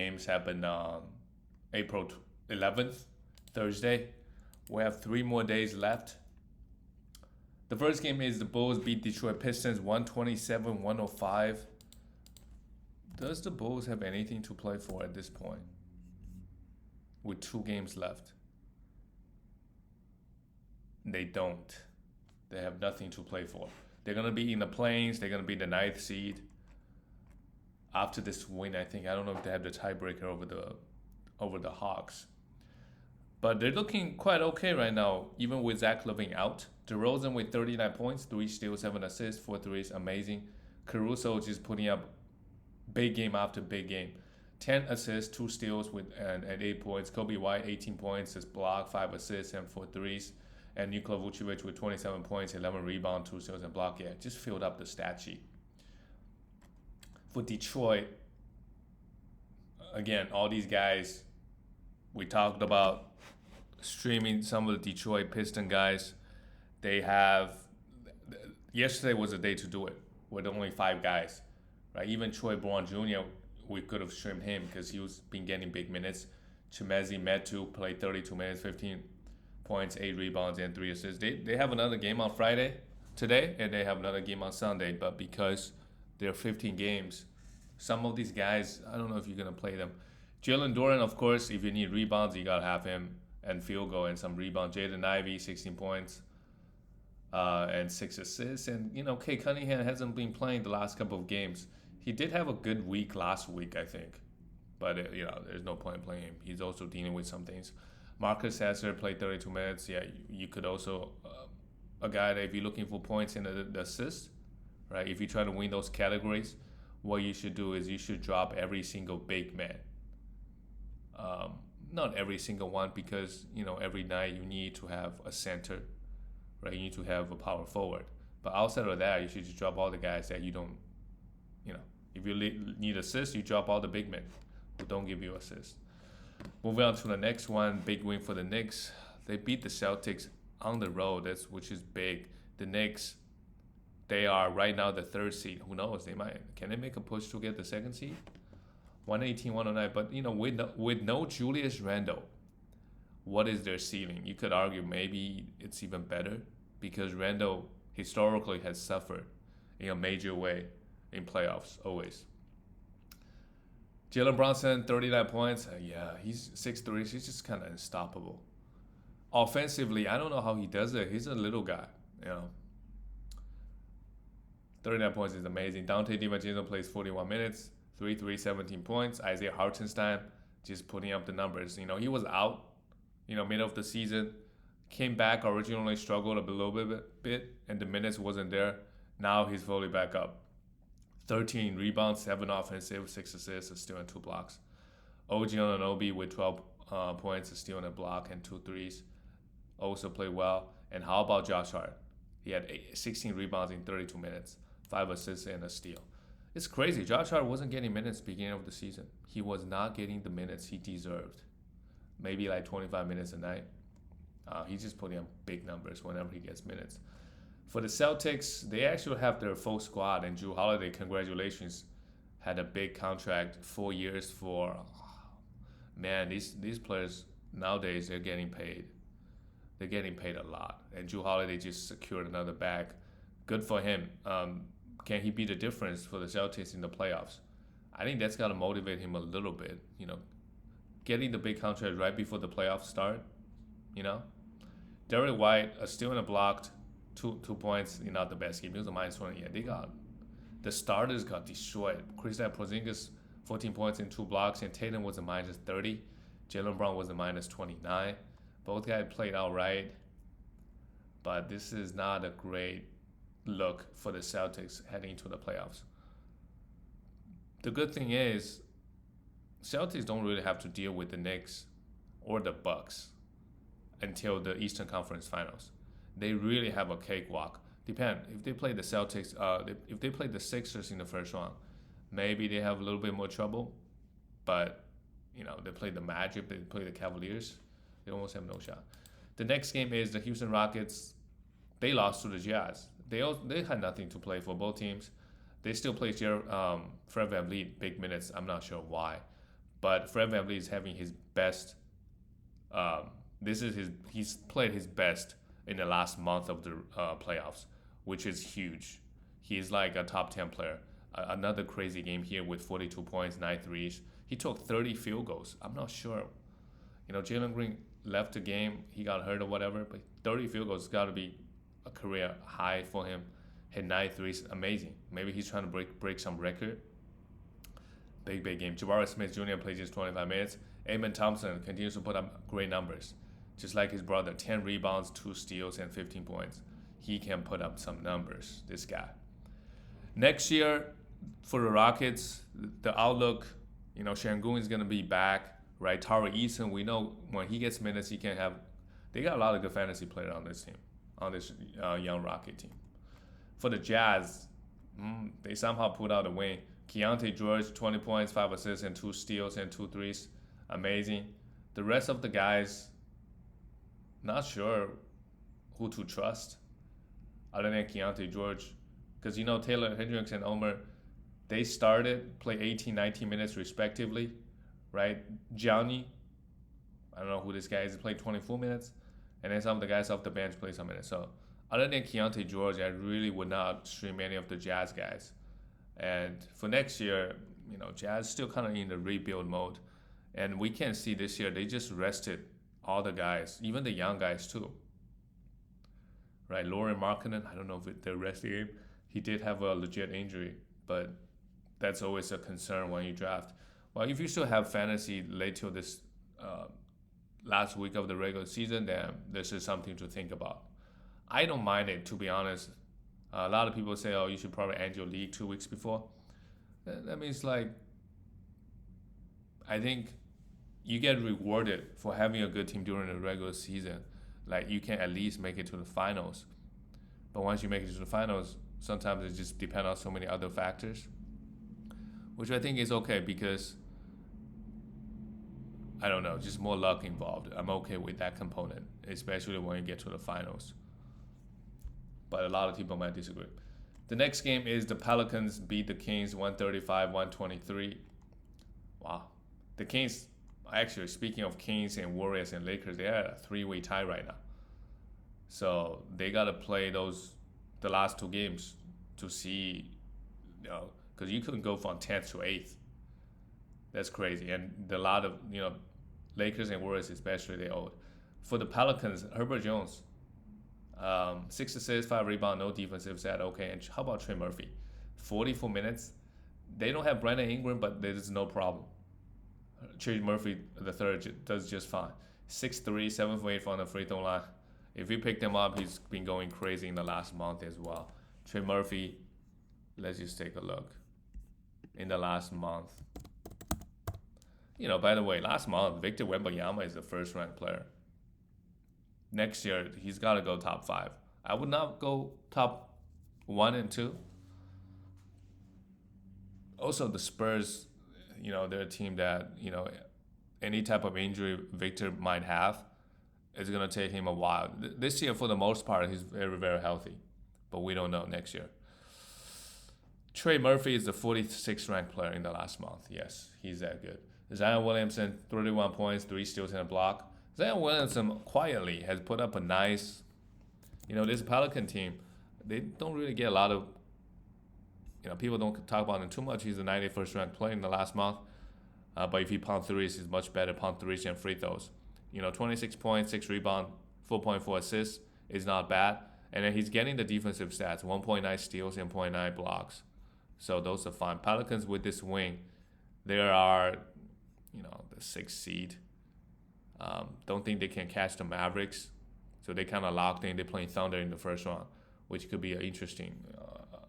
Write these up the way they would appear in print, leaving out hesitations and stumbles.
games happen on April 11th, Thursday. We have 3 more days left. The first game is the Bulls beat Detroit Pistons 127-105. Does the Bulls have anything to play for at this point with 2 games left? They don't. They have nothing to play for. They're going to be in the plains. They're going to be the 9th seed. After this win, I think, I don't know if they have the tiebreaker over the Hawks. But they're looking quite okay right now, even with Zach LaVine out. DeRozan with 39 points, 3 steals, 7 assists, 4 threes, amazing. Caruso just putting up big game after big game. 10 assists, 2 steals and 8 points. Kobe White, 18 points, 6 block, 5 assists, and 4 threes. And Nikola Vucevic with 27 points, 11 rebounds, 2 steals, and block. Yeah, just filled up the stat sheet. For Detroit, again, all these guys, we talked about streaming some of the Detroit Piston guys. They have, yesterday was the day to do it with only 5 guys, right? Even Troy Brown Jr., we could have streamed him because he was been getting big minutes. Chimezi Metu played 32 minutes, 15 points, 8 rebounds, and 3 assists. They have another game on Friday today, and they have another game on Sunday, but because there are 15 games, some of these guys, I don't know if you're going to play them. Jalen Duren, of course, if you need rebounds, you got to have him, and field goal and some rebounds. Jaden Ivey, 16 points and 6 assists. And, Kate Cunningham hasn't been playing the last couple of games. He did have a good week last week, I think. But, there's no point playing him. He's also dealing with some things. Marcus Sasser played 32 minutes. Yeah, you could also, a guy that if you're looking for points in the assist, right, if you try to win those categories, what you should do is you should drop every single big man. Not every single one, because every night you need to have a center, right? You need to have a power forward. But outside of that, you should just drop all the guys that you don't, if you need assists, you drop all the big men who don't give you assists. Moving on to the next one, big win for the Knicks. They beat the Celtics on the road, which is big. The Knicks, they are right now the 3rd seed. Who knows? Can they make a push to get the 2nd seed? 118-109. But with no Julius Randle, what is their ceiling? You could argue maybe it's even better, because Randle historically has suffered in a major way in playoffs always. Jalen Brunson, 39 points. He's 6'3". He's just kind of unstoppable. Offensively, I don't know how he does it. He's a little guy, 39 points is amazing. Dante DiVincenzo plays 41 minutes, 3 17 points. Isaiah Hartenstein just putting up the numbers. He was out, middle of the season. Came back, originally struggled a little bit, and the minutes wasn't there. Now he's fully back up. 13 rebounds, 7 offensive, 6 assists, a steal, and 2 blocks. OG Anunoby with 12 points, a steal, and a block, and 2 threes. Also played well. And how about Josh Hart? He had 16 rebounds in 32 minutes, 5 assists, and a steal. It's crazy. Josh Hart wasn't getting minutes beginning of the season. He was not getting the minutes he deserved. Maybe like 25 minutes a night. He's just putting up big numbers whenever he gets minutes. For the Celtics, they actually have their full squad, and Jrue Holiday, congratulations, had a big contract, 4 years for. Man, these players nowadays, they're getting paid. They're getting paid a lot, and Jrue Holiday just secured another bag. Good for him. Can he be the difference for the Celtics in the playoffs? I think that's got to motivate him a little bit. Getting the big contract right before the playoffs start. Derek White, a steal and a blocked. 2 points, not the best game. It was a -20. Yeah, the starters got destroyed. Kristaps Porzingis, 14 points and 2 blocks, and Tatum was a -30. Jaylen Brown was a -29. Both guys played all right, but this is not a great look for the Celtics heading into the playoffs. The good thing is, Celtics don't really have to deal with the Knicks or the Bucks until the Eastern Conference Finals. They really have a cakewalk. Depend if they play the Celtics. If they play the Sixers in the first round, maybe they have a little bit more trouble. But they play the Magic, they play the Cavaliers, they almost have no shot. The next game is the Houston Rockets. They lost to the Jazz. They had nothing to play for, both teams. They still play Fred VanVleet big minutes. I'm not sure why. But Fred VanVleet is having his best. Um, he's played his best in the last month of the playoffs, which is huge. He's like a top 10 player. Another crazy game here with 42 points, 9 threes. He took 30 field goals. I'm not sure. Jalen Green left the game. He got hurt or whatever, but 30 field goals got to be a career high for him. Hit 9 threes, amazing. Maybe he's trying to break some record. Big game. Jabari Smith Jr. plays just 25 minutes. Amen Thompson continues to put up great numbers. Just like his brother, 10 rebounds, 2 steals, and 15 points. He can put up some numbers, this guy. Next year, for the Rockets, the outlook, Şengün is going to be back, right? Tari Eason, we know when he gets minutes, he can have. They got a lot of good fantasy players on this team, on this young Rocket team. For the Jazz, they somehow pulled out a win. Keontae George, 20 points, 5 assists, and 2 steals and 2 threes. Amazing. The rest of the guys, not sure who to trust other than Keontae George. Because, Taylor Hendricks and Omer, they play 18, 19 minutes respectively, right? Gianni, I don't know who this guy is, played 24 minutes. And then some of the guys off the bench play some minutes. So, other than Keontae George, I really would not stream any of the Jazz guys. And for next year, Jazz still kind of in the rebuild mode. And we can see this year, they just rested all the guys, even the young guys too. Right, Lauren Markkinen, I don't know if they're resting him. He did have a legit injury, but that's always a concern when you draft. Well, if you still have fantasy late till this last week of the regular season, then this is something to think about. I don't mind it, to be honest. A lot of people say, you should probably end your league 2 weeks before. That means, I think you get rewarded for having a good team during the regular season. You can at least make it to the finals. But once you make it to the finals, sometimes it just depends on so many other factors, which I think is okay because, I don't know, just more luck involved. I'm okay with that component, especially when you get to the finals. But a lot of people might disagree. The next game is the Pelicans beat the Kings 135-123. Wow. The Kings, actually, speaking of Kings and Warriors and Lakers, they are at a 3-way tie right now. So they got to play the last 2 games to see, because you couldn't go from 10th to 8th. That's crazy. And a lot of, Lakers and Warriors especially, they owed. For the Pelicans, Herbert Jones, 6 assists, 5 rebounds, no defensive set. Okay, and how about Trey Murphy? 44 minutes. They don't have Brandon Ingram, but there's no problem. Trey Murphy, the third, does just fine. 6'3", 7 for 8 from the free throw line. If you pick them up, he's been going crazy in the last month as well. Trey Murphy, let's just take a look. In the last month. By the way, last month, Victor Wembanyama is the first-ranked player. Next year, he's got to go top 5. I would not go top 1 and 2. Also, the Spurs, they're a team that, any type of injury Victor might have, it's going to take him a while. This year, for the most part, he's very, very healthy. But we don't know next year. Trey Murphy is the 46th ranked player in the last month. Yes, he's that good. Zion Williamson, 31 points, 3 steals and a block. Zion Williamson quietly has put up a nice, this Pelican team, they don't really get a lot of, people don't talk about him too much. He's the 91st ranked player in the last month. But if he pound threes, he's much better pound threes and free throws. 26 points, 6 rebounds, 4.4 assists is not bad. And then he's getting the defensive stats, 1.9 steals and 0.9 blocks. So those are fine. Pelicans with this win, they are, the 6th seed. Don't think they can catch the Mavericks. So they kind of locked in. They're playing Thunder in the first round, which could be interesting.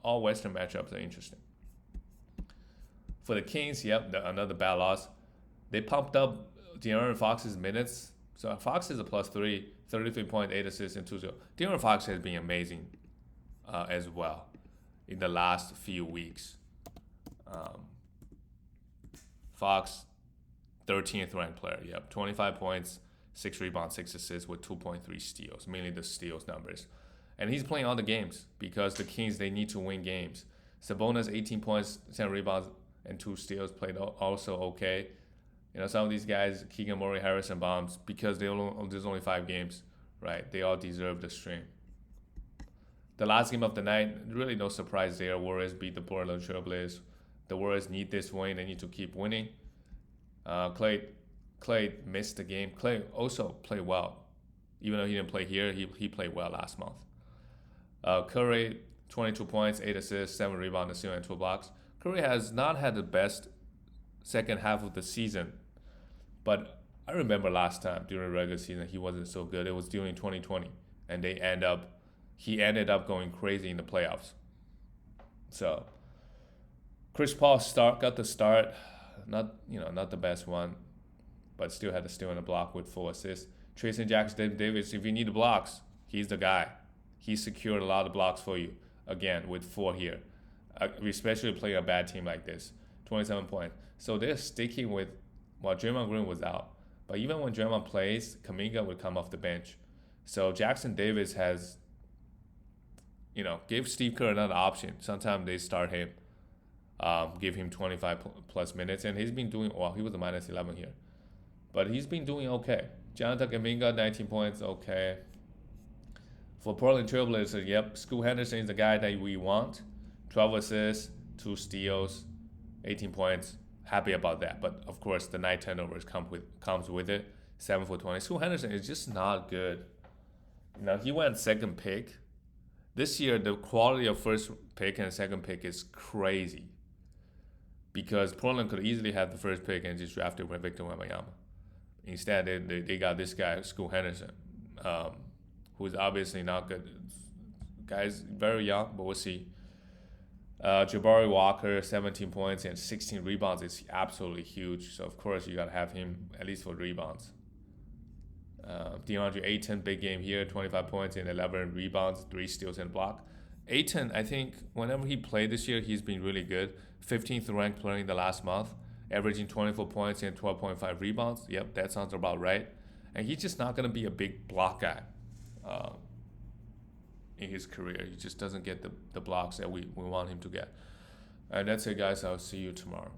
All Western matchups are interesting. For the Kings, another bad loss. They pumped up De'Aaron Fox's minutes. So Fox is a +3, 33.8 assists and 2-0. De'Aaron Fox has been amazing as well in the last few weeks. Fox, 13th ranked player. 25 points, 6 rebounds, 6 assists with 2.3 steals, mainly the steals numbers. And he's playing all the games because the Kings, they need to win games. Sabonis, 18 points, 10 rebounds, and 2 steals, played also okay. Some of these guys, Keegan Murray, Harrison Barnes, because there's only 5 games, right? They all deserve the stream. The last game of the night, really no surprise there. Warriors beat the Portland Trailblazers. The Warriors need this win. They need to keep winning. Clay missed the game. Clay also played well. Even though he didn't play here, he played well last month. Curry, 22 points, 8 assists, 7 rebounds, a steal, and 2 blocks. Curry has not had the best second half of the season, but I remember last time during the regular season he wasn't so good. It was during 2020, and he ended up going crazy in the playoffs. So Chris Paul got the start, not the best one, but still had to steal and a block with 4 assists. Trayson Jackson-Davis, if you need the blocks, he's the guy. He secured a lot of blocks for you, again, with 4 here, especially playing a bad team like this. 27 points. So they're sticking with, Draymond Green was out. But even when Draymond plays, Kuminga would come off the bench. So Jackson-Davis has, gave Steve Kerr another option. Sometimes they start him, give him 25 plus minutes, and he's been doing well. He was a minus 11 here. But he's been doing okay. Jonathan Kuminga, 19 points, okay. For Portland Trailblazers, yep, Scoot Henderson is the guy that we want. 12 assists, 2 steals, 18 points. Happy about that. But, of course, the 9 turnovers comes with it. 7 for 20. Scoot Henderson is just not good. He went second pick. This year, the quality of first pick and second pick is crazy. Because Portland could easily have the first pick and just drafted Victor Wembanyama. Instead, they got this guy, Scoot Henderson, who's obviously not good. Guy's very young, but we'll see. Jabari Walker, 17 points and 16 rebounds is absolutely huge. So, of course, you got to have him at least for rebounds. DeAndre Ayton, big game here, 25 points and 11 rebounds, 3 steals and a block. Ayton, I think, whenever he played this year, he's been really good. 15th ranked player in the last month, averaging 24 points and 12.5 rebounds. Yep, that sounds about right. And he's just not going to be a big block guy in his career. He just doesn't get the blocks that we want him to get. And that's it, guys. I'll see you tomorrow.